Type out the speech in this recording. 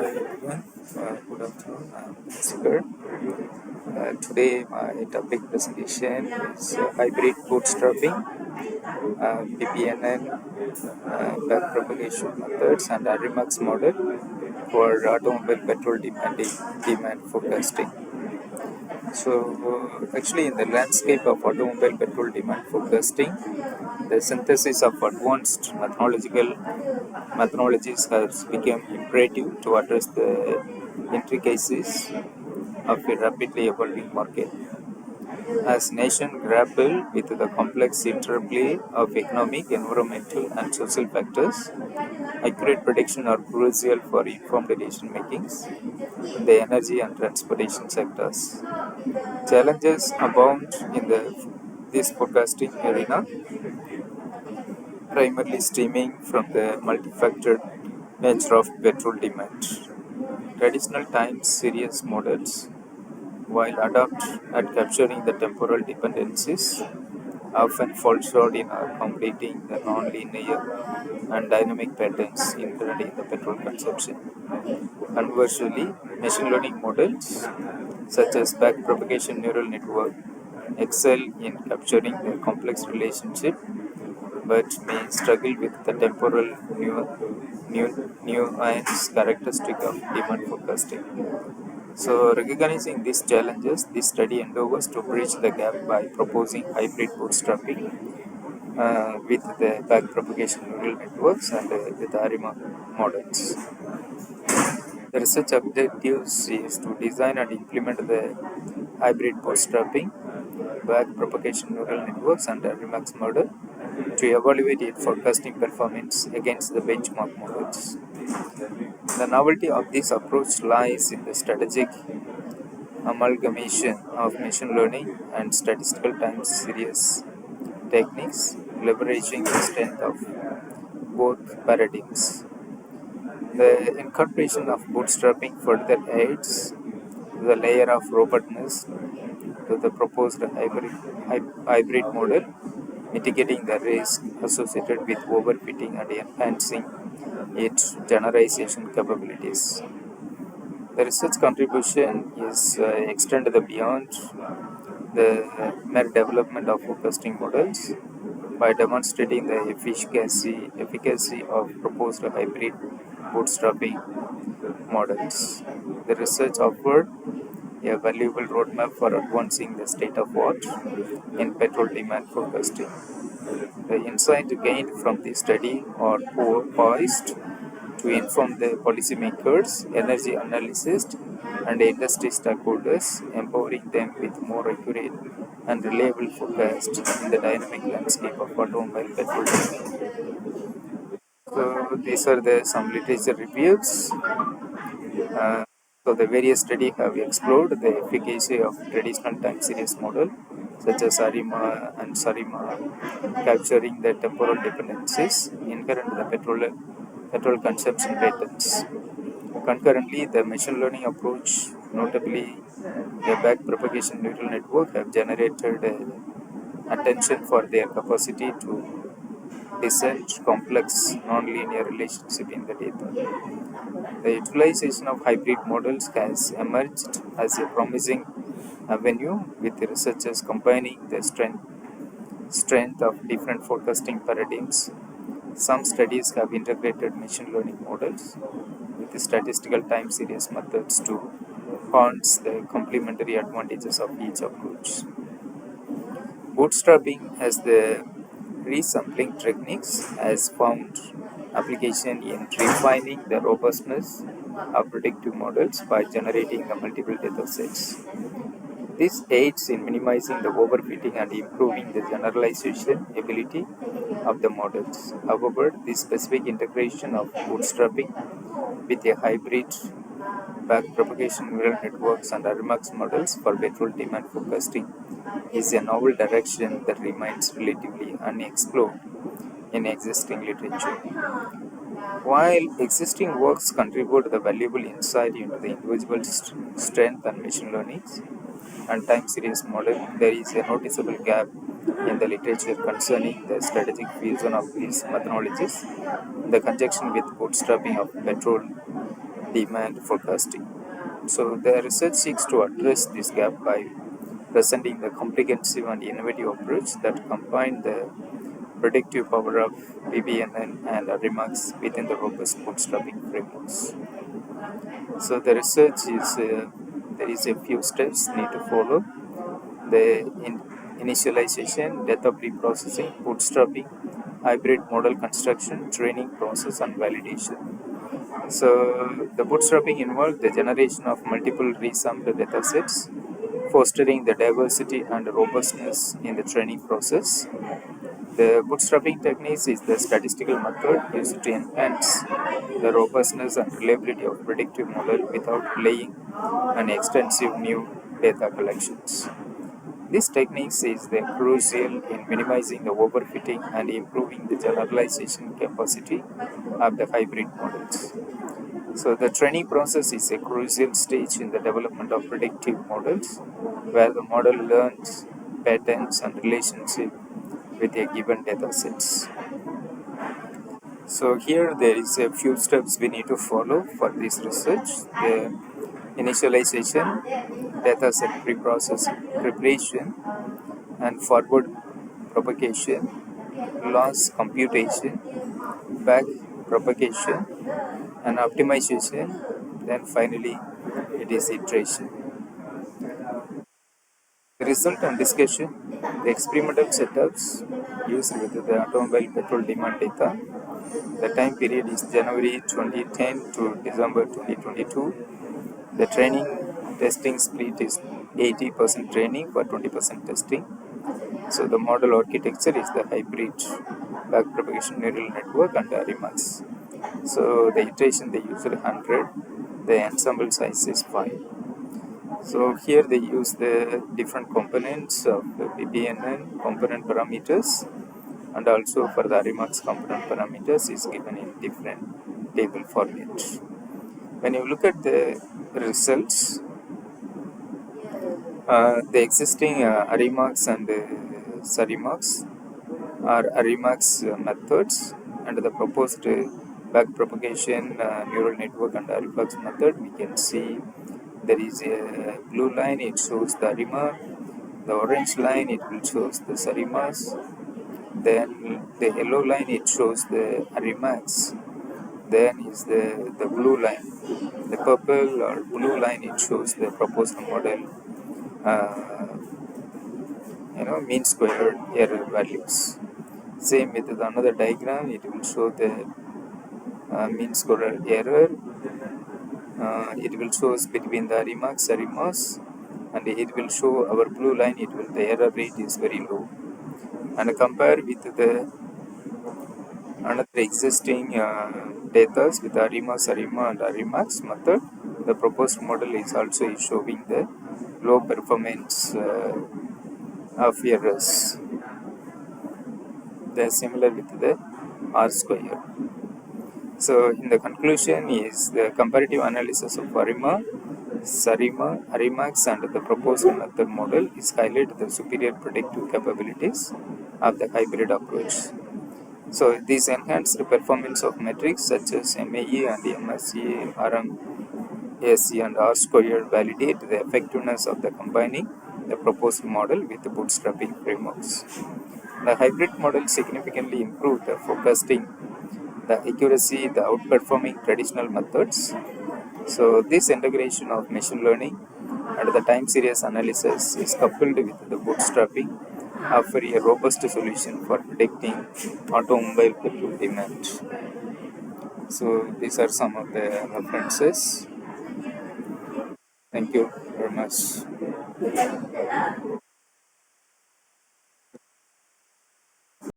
Everyone. Good afternoon. I'm Sigar. Today, my topic presentation is hybrid bootstrapping, PPNN, backpropagation methods, and a Remax model for automobile petrol demand forecasting. Actually, in the landscape of automobile petrol demand forecasting, the synthesis of advanced methodologies has become imperative to address the intricacies of a rapidly evolving market. As nations grapple with the complex interplay of economic, environmental, and social factors, accurate prediction are crucial for informed decision making in the energy and transportation sectors. Challenges abound in this forecasting arena, primarily stemming from the multifactored nature of petrol demand. Traditional time series models, while adept at capturing the temporal dependencies, often fall short in accommodating the non-linear and dynamic patterns inherent in the petrol consumption. Conversely, machine learning models such as backpropagation neural network excel in capturing the complex relationship but may struggle with the temporal nuance characteristic of demand forecasting. So, recognizing these challenges, this study endeavors to bridge the gap by proposing hybrid bootstrapping with the backpropagation neural networks and with the ARIMA models. The research objectives is to design and implement the hybrid bootstrapping, backpropagation neural networks, and Remax model to evaluate its forecasting performance against the benchmark models. The novelty of this approach lies in the strategic amalgamation of machine learning and statistical time series techniques, leveraging the strength of both paradigms. The incorporation of bootstrapping further adds the layer of robustness to the proposed hybrid model, mitigating the risk associated with overfitting and enhancing its generalization capabilities. The research contribution is extended beyond the mere development of forecasting models by demonstrating the efficacy of proposed hybrid bootstrapping models. The research offered a valuable roadmap for advancing the state of art in petrol demand forecasting. The insight gained from the study are poised to inform the policymakers, energy analysts, and industry stakeholders, empowering them with more accurate and reliable forecasts in the dynamic landscape of automobile petrol demand. So these are some literature reviews. The various studies have explored the efficacy of traditional time series model such as ARIMA and SARIMA, capturing the temporal dependencies inherent in the petrol consumption patterns. Concurrently, the machine learning approach, notably a backpropagation neural network, have generated attention for their capacity to discern complex nonlinear relationship in the data. The utilization of hybrid models has emerged as a promising avenue, with the researchers combining the strength of different forecasting paradigms. Some studies have integrated machine learning models with the statistical time series methods to harness the complementary advantages of each approach. Bootstrapping as the resampling techniques has found application in refining the robustness of predictive models by generating the multiple data sets. This aids in minimizing the overfitting and improving the generalization ability of the models. However, the specific integration of bootstrapping with a hybrid backpropagation neural networks and Remax models for petrol demand forecasting is a novel direction that remains relatively unexplored in existing literature. While existing works contribute the valuable insight into the individual strength and machine learning and time series model, there is a noticeable gap in the literature concerning the strategic fusion of these methodologies. The conjunction with bootstrapping of petrol demand forecasting. So the research seeks to address this gap by presenting the comprehensive and innovative approach that combine the predictive power of BBNN and remarks within the robust bootstrapping frameworks. So the research is there is a few steps need to follow. The initialization, data pre-processing, bootstrapping, hybrid model construction, training process, and validation. So the bootstrapping involves the generation of multiple resampled datasets, fostering the diversity and robustness in the training process. The bootstrapping technique is the statistical method used to enhance the robustness and reliability of predictive model without relying on extensive new data collections. This technique is the crucial in minimizing the overfitting and improving the generalization capacity of the hybrid models. So the training process is a crucial stage in the development of predictive models where the model learns patterns and relationship with a given data sets. So here there is a few steps we need to follow for this research. The initialization, data set pre-processing, preparation and forward propagation, loss computation, back propagation and optimization, then finally it is iteration. The result and discussion, the experimental setups used with the automobile petrol demand data. The time period is January 2010 to December 2022. The training testing split is 80% training for 20% testing. So the model architecture is the hybrid backpropagation neural network and RMAX. So the iteration they use 100, the ensemble size is 5. So here they use the different components of the BBNN component parameters, and also for the RMAX component parameters is given in different table format. When you look at the results, the existing RMAX and SARIMAX are RMAX methods, and the proposed backpropagation neural network and reflex method, we can see there is a blue line, it shows the RMA, the orange line it will shows the SARIMAS, then the yellow line it shows the RMAX, then is the blue line, the purple or blue line it shows the proposed model uh, mean squared error values. Same with another diagram, it will show the mean squared error. It will show between the remarks, and it will show our blue line. It will the error rate is very low. And compare with the another existing data with the Arima and Arimax method, the proposed model is also showing the low performance of errors. They are similar with the R square. So in the conclusion is the comparative analysis of Arima, Sarima, Arimax and the proposed method model is highlight the superior predictive capabilities of the hybrid approach. So these enhanced the performance of metrics such as MAE and MSE, RMAC and R squared validate the effectiveness of the combining the proposed model with the bootstrapping frameworks. The hybrid model significantly improved the forecasting, the accuracy, the outperforming traditional methods. So this integration of machine learning and the time series analysis is coupled with the bootstrapping offer a robust solution for predicting automobile petrol demand. So these are some of the references. Thank you very much.